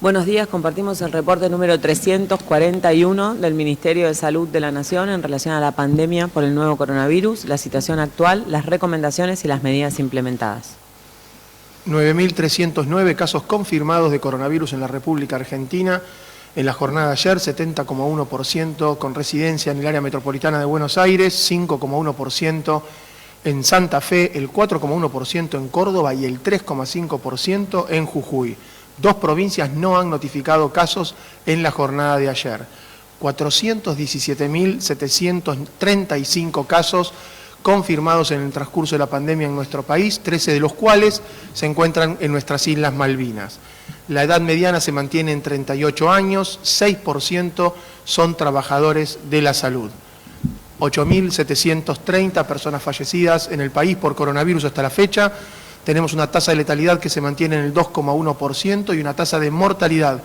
Buenos días, compartimos el reporte número 341 del Ministerio de Salud de la Nación en relación a la pandemia por el nuevo coronavirus, la situación actual, las recomendaciones y las medidas implementadas. 9.309 casos confirmados de coronavirus en la República Argentina. En la jornada de ayer, 70,1% con residencia en el área metropolitana de Buenos Aires, 5,1% en Santa Fe, el 4,1% en Córdoba y el 3,5% en Jujuy. Dos provincias no han notificado casos en la jornada de ayer. 417.735 casos confirmados en el transcurso de la pandemia en nuestro país, 13 de los cuales se encuentran en nuestras Islas Malvinas. La edad mediana se mantiene en 38 años, 6% son trabajadores de la salud. 8.730 personas fallecidas en el país por coronavirus hasta la fecha. Tenemos una tasa de letalidad que se mantiene en el 2,1% y una tasa de mortalidad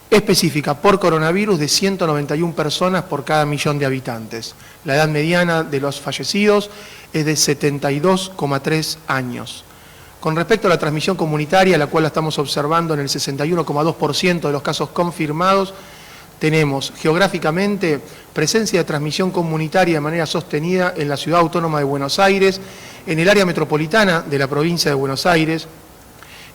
específica por coronavirus de 191 personas por cada millón de habitantes. La edad mediana de los fallecidos es de 72,3 años. Con respecto a la transmisión comunitaria, la cual la estamos observando en el 61,2% de los casos confirmados, tenemos geográficamente presencia de transmisión comunitaria de manera sostenida en la Ciudad Autónoma de Buenos Aires, en el área metropolitana de la provincia de Buenos Aires,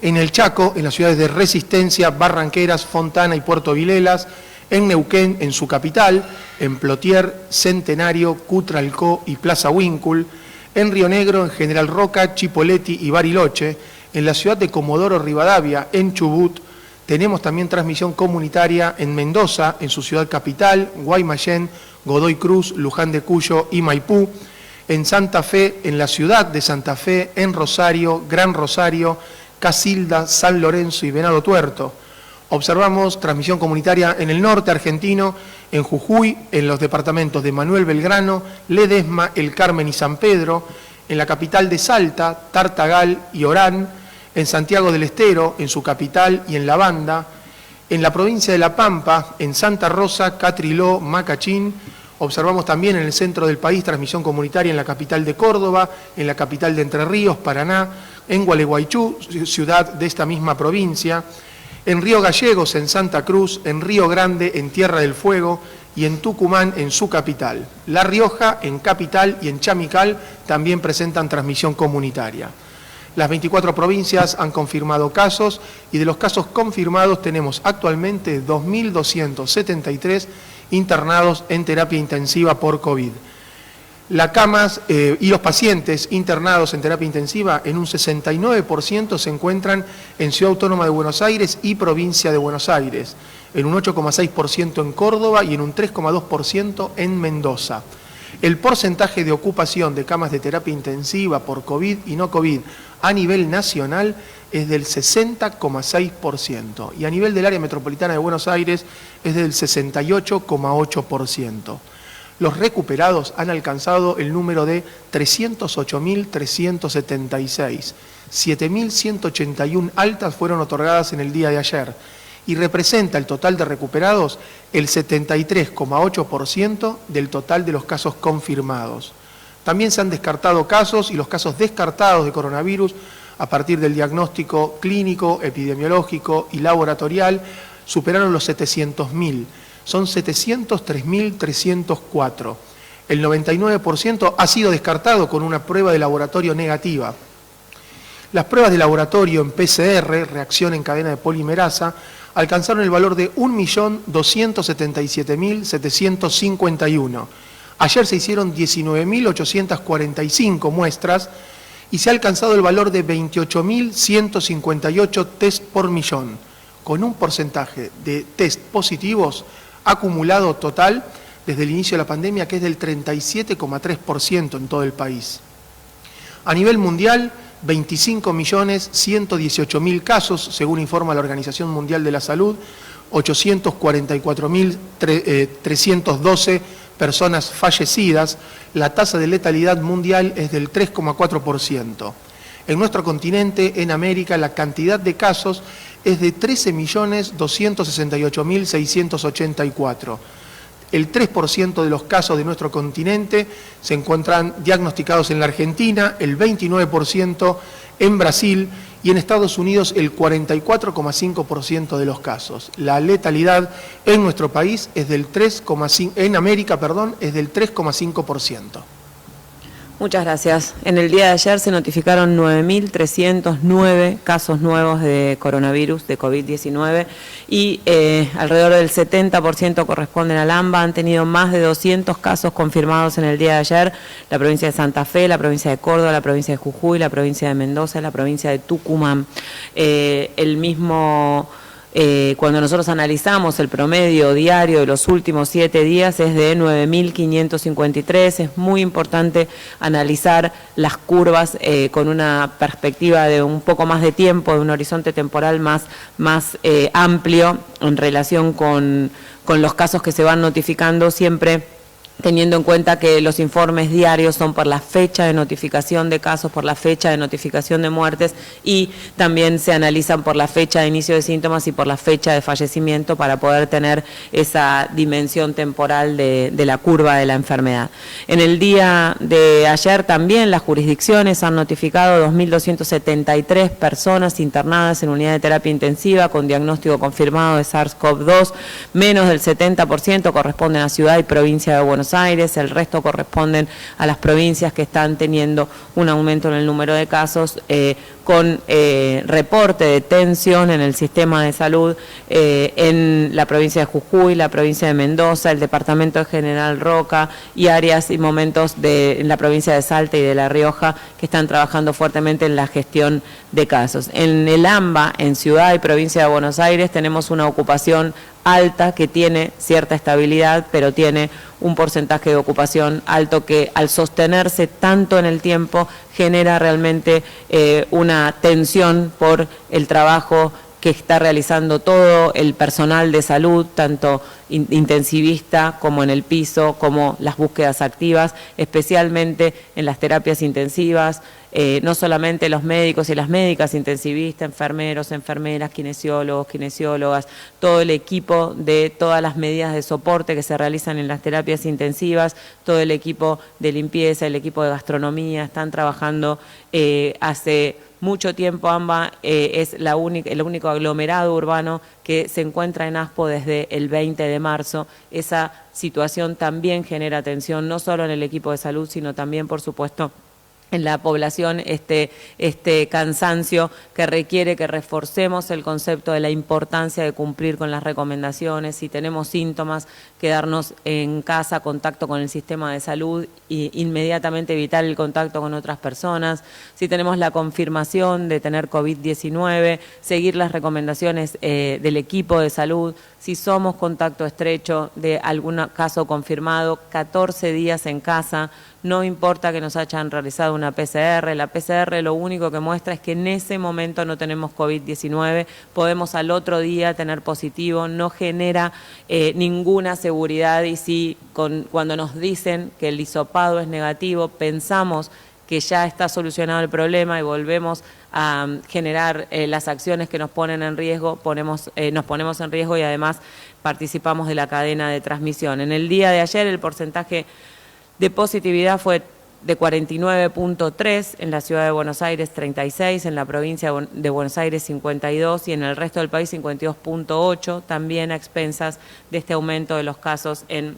en el Chaco, en las ciudades de Resistencia, Barranqueras, Fontana y Puerto Vilelas, en Neuquén, en su capital, en Plotier, Centenario, Cutralcó y Plaza Huíncul, en Río Negro, en General Roca, Chipoleti y Bariloche, en la ciudad de Comodoro Rivadavia, en Chubut. Tenemos también transmisión comunitaria en Mendoza, en su ciudad capital, Guaymallén, Godoy Cruz, Luján de Cuyo y Maipú, en Santa Fe, en la ciudad de Santa Fe, en Rosario, Gran Rosario, Casilda, San Lorenzo y Venado Tuerto. Observamos transmisión comunitaria en el norte argentino, en Jujuy, en los departamentos de Manuel Belgrano, Ledesma, El Carmen y San Pedro, en la capital de Salta, Tartagal y Orán, en Santiago del Estero, en su capital y en La Banda, en la provincia de La Pampa, en Santa Rosa, Catriló, Macachín. Observamos también en el centro del país transmisión comunitaria en la capital de Córdoba, en la capital de Entre Ríos, Paraná, en Gualeguaychú, ciudad de esta misma provincia, en Río Gallegos, en Santa Cruz, en Río Grande, en Tierra del Fuego y en Tucumán, en su capital. La Rioja, en Capital y en Chamical también presentan transmisión comunitaria. Las 24 provincias han confirmado casos y de los casos confirmados tenemos actualmente 2.273 internados en terapia intensiva por COVID. Las camas y los pacientes internados en terapia intensiva en un 69% se encuentran en Ciudad Autónoma de Buenos Aires y Provincia de Buenos Aires, en un 8,6% en Córdoba y en un 3,2% en Mendoza. El porcentaje de ocupación de camas de terapia intensiva por COVID y no COVID a nivel nacional es del 60,6% y a nivel del área metropolitana de Buenos Aires es del 68,8%. Los recuperados han alcanzado el número de 308.376. 7.181 altas fueron otorgadas en el día de ayer y representa el total de recuperados el 73,8% del total de los casos confirmados. También se han descartado casos y los casos descartados de coronavirus a partir del diagnóstico clínico, epidemiológico y laboratorial superaron los 700.000. Son 703.304. El 99% ha sido descartado con una prueba de laboratorio negativa. Las pruebas de laboratorio en PCR, reacción en cadena de polimerasa, alcanzaron el valor de 1.277.751. Ayer se hicieron 19.845 muestras y se ha alcanzado el valor de 28.158 test por millón, con un porcentaje de test positivos acumulado total desde el inicio de la pandemia que es del 37,3% en todo el país. A nivel mundial, 25.118.000 casos, según informa la Organización Mundial de la Salud, 844.312 personas fallecidas. La tasa de letalidad mundial es del 3,4%. En nuestro continente, en América, la cantidad de casos es de 13.268.684. El 3% de los casos de nuestro continente se encuentran diagnosticados en la Argentina, el 29% en Brasil y en Estados Unidos el 44,5% de los casos. La letalidad en nuestro país es del 3,5%, en América, perdón, es del 3,5%. Muchas gracias. En el día de ayer se notificaron 9.309 casos nuevos de coronavirus, de COVID-19, y alrededor del 70% corresponden al AMBA. Han tenido más de 200 casos confirmados en el día de ayer, la provincia de Santa Fe, la provincia de Córdoba, la provincia de Jujuy, la provincia de Mendoza, la provincia de Tucumán. Cuando nosotros analizamos el promedio diario de los últimos 7 días es de 9.553, es muy importante analizar las curvas con una perspectiva de un poco más de tiempo, de un horizonte temporal más amplio en relación con los casos que se van notificando, siempre teniendo en cuenta que los informes diarios son por la fecha de notificación de casos, por la fecha de notificación de muertes, y también se analizan por la fecha de inicio de síntomas y por la fecha de fallecimiento para poder tener esa dimensión temporal de la curva de la enfermedad. En el día de ayer también las jurisdicciones han notificado 2.273 personas internadas en unidad de terapia intensiva con diagnóstico confirmado de SARS-CoV-2, menos del 70% corresponden a ciudad y provincia de Buenos Aires, el resto corresponden a las provincias que están teniendo un aumento en el número de casos, con reporte de tensión en el sistema de salud en la provincia de Jujuy, la provincia de Mendoza, el departamento de General Roca y áreas y momentos en la provincia de Salta y de La Rioja que están trabajando fuertemente en la gestión de casos. En el AMBA, en Ciudad y provincia de Buenos Aires, tenemos una ocupación alta que tiene cierta estabilidad, pero tiene un porcentaje de ocupación alto que al sostenerse tanto en el tiempo genera realmente una tensión por el trabajo que está realizando todo el personal de salud, tanto intensivista como en el piso, como las búsquedas activas, especialmente en las terapias intensivas, no solamente los médicos y las médicas intensivistas, enfermeros, enfermeras, kinesiólogos, kinesiólogas, todo el equipo de todas las medidas de soporte que se realizan en las terapias intensivas, todo el equipo de limpieza, el equipo de gastronomía, están trabajando hace mucho tiempo. AMBA es el único aglomerado urbano que se encuentra en ASPO desde el 20 de marzo. Esa situación también genera tensión, no solo en el equipo de salud, sino también, por supuesto, en la población, este cansancio que requiere que reforcemos el concepto de la importancia de cumplir con las recomendaciones. Si tenemos síntomas, quedarnos en casa, contacto con el sistema de salud e inmediatamente evitar el contacto con otras personas. Si tenemos la confirmación de tener COVID-19, seguir las recomendaciones del equipo de salud. Si somos contacto estrecho de algún caso confirmado, 14 días en casa. No importa que nos hayan realizado una PCR, la PCR lo único que muestra es que en ese momento no tenemos COVID-19, podemos al otro día tener positivo, no genera ninguna seguridad, y si cuando nos dicen que el hisopado es negativo, pensamos que ya está solucionado el problema y volvemos a generar las acciones que nos ponen en riesgo, nos ponemos en riesgo y además participamos de la cadena de transmisión. En el día de ayer el porcentaje de positividad fue de 49.3, en la ciudad de Buenos Aires 36, en la provincia de Buenos Aires 52 y en el resto del país 52.8, también a expensas de este aumento de los casos en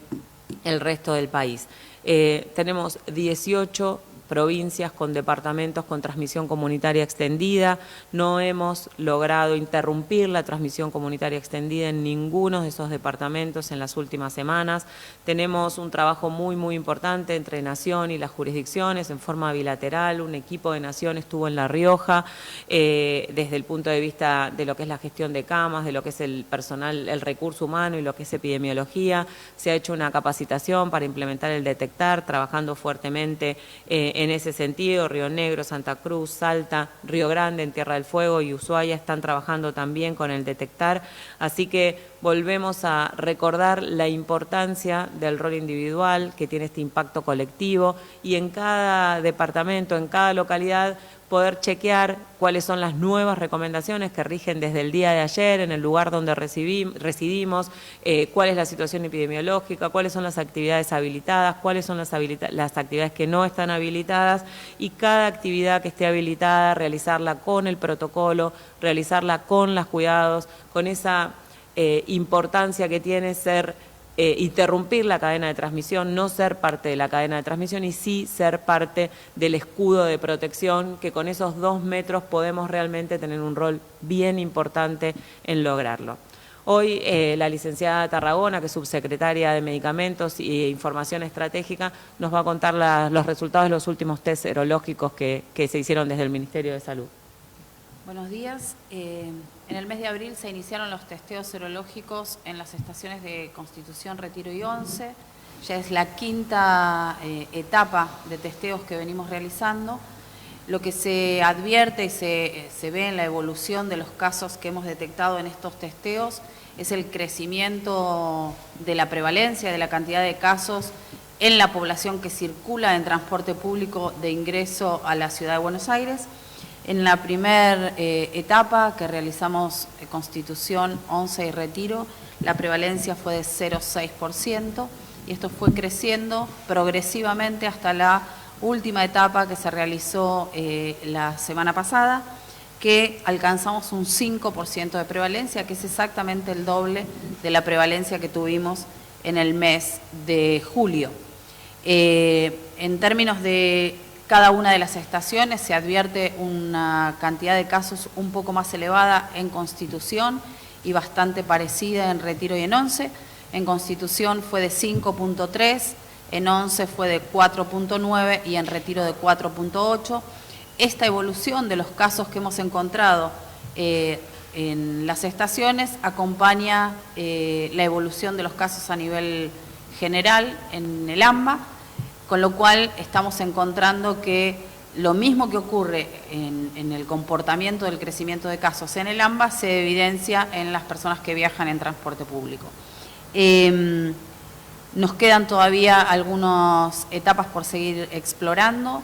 el resto del país. Tenemos 18 provincias con departamentos con transmisión comunitaria extendida. No hemos logrado interrumpir la transmisión comunitaria extendida en ninguno de esos departamentos en las últimas semanas. Tenemos un trabajo muy importante entre Nación y las jurisdicciones en forma bilateral. Un equipo de Nación estuvo en La Rioja desde el punto de vista de lo que es la gestión de camas, de lo que es el personal, el recurso humano y lo que es epidemiología. Se ha hecho una capacitación para implementar el detectar, trabajando fuertemente en ese sentido. Río Negro, Santa Cruz, Salta, Río Grande, en Tierra del Fuego y Ushuaia están trabajando también con el detectar. Así que volvemos a recordar la importancia del rol individual que tiene este impacto colectivo, y en cada departamento, en cada localidad, poder chequear cuáles son las nuevas recomendaciones que rigen desde el día de ayer en el lugar donde residimos, cuál es la situación epidemiológica, cuáles son las actividades habilitadas, cuáles son las actividades que no están habilitadas, y cada actividad que esté habilitada, realizarla con el protocolo, realizarla con los cuidados, con esa importancia que tiene ser interrumpir la cadena de transmisión, no ser parte de la cadena de transmisión y sí ser parte del escudo de protección, que con esos 2 metros podemos realmente tener un rol bien importante en lograrlo. Hoy la licenciada Tarragona, que es subsecretaria de Medicamentos e Información Estratégica, nos va a contar los resultados de los últimos test serológicos que se hicieron desde el Ministerio de Salud. Buenos días. En el mes de abril se iniciaron los testeos serológicos en las estaciones de Constitución, Retiro y 11. Ya es la quinta etapa de testeos que venimos realizando. Lo que se advierte y se ve en la evolución de los casos que hemos detectado en estos testeos es el crecimiento de la prevalencia, de la cantidad de casos en la población que circula en transporte público de ingreso a la Ciudad de Buenos Aires. En la primera etapa que realizamos Constitución, 11 y Retiro, la prevalencia fue de 0,6% y esto fue creciendo progresivamente hasta la última etapa que se realizó la semana pasada, que alcanzamos un 5% de prevalencia, que es exactamente el doble de la prevalencia que tuvimos en el mes de julio. En términos de cada una de las estaciones se advierte una cantidad de casos un poco más elevada en Constitución y bastante parecida en Retiro y en 11. En Constitución fue de 5,3, en 11 fue de 4,9 y en Retiro de 4,8. Esta evolución de los casos que hemos encontrado en las estaciones acompaña la evolución de los casos a nivel general en el AMBA, con lo cual estamos encontrando que lo mismo que ocurre en el comportamiento del crecimiento de casos en el AMBA se evidencia en las personas que viajan en transporte público. Nos quedan todavía algunas etapas por seguir explorando.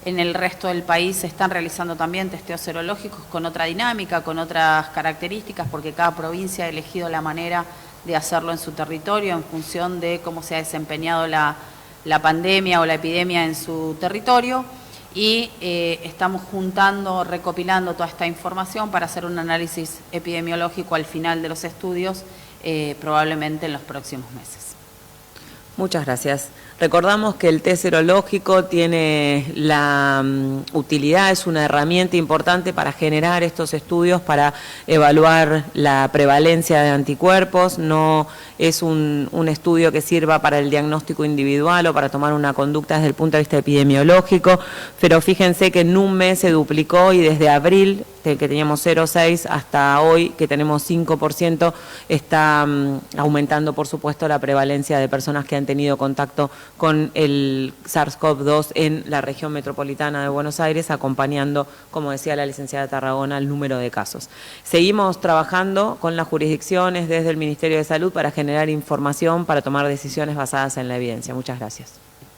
En el resto del país se están realizando también testeos serológicos con otra dinámica, con otras características, porque cada provincia ha elegido la manera de hacerlo en su territorio en función de cómo se ha desempeñado la pandemia o la epidemia en su territorio, y estamos juntando, recopilando toda esta información para hacer un análisis epidemiológico al final de los estudios, probablemente en los próximos meses. Muchas gracias. Recordamos que el test serológico tiene la utilidad, es una herramienta importante para generar estos estudios, para evaluar la prevalencia de anticuerpos. No es un estudio que sirva para el diagnóstico individual o para tomar una conducta desde el punto de vista epidemiológico, pero fíjense que en un mes se duplicó y desde abril, que teníamos 0,6 hasta hoy, que tenemos 5%, está aumentando, por supuesto, la prevalencia de personas que han tenido contacto con el SARS-CoV-2 en la región metropolitana de Buenos Aires, acompañando, como decía la licenciada Tarragona, el número de casos. Seguimos trabajando con las jurisdicciones desde el Ministerio de Salud para generar información, para tomar decisiones basadas en la evidencia. Muchas gracias.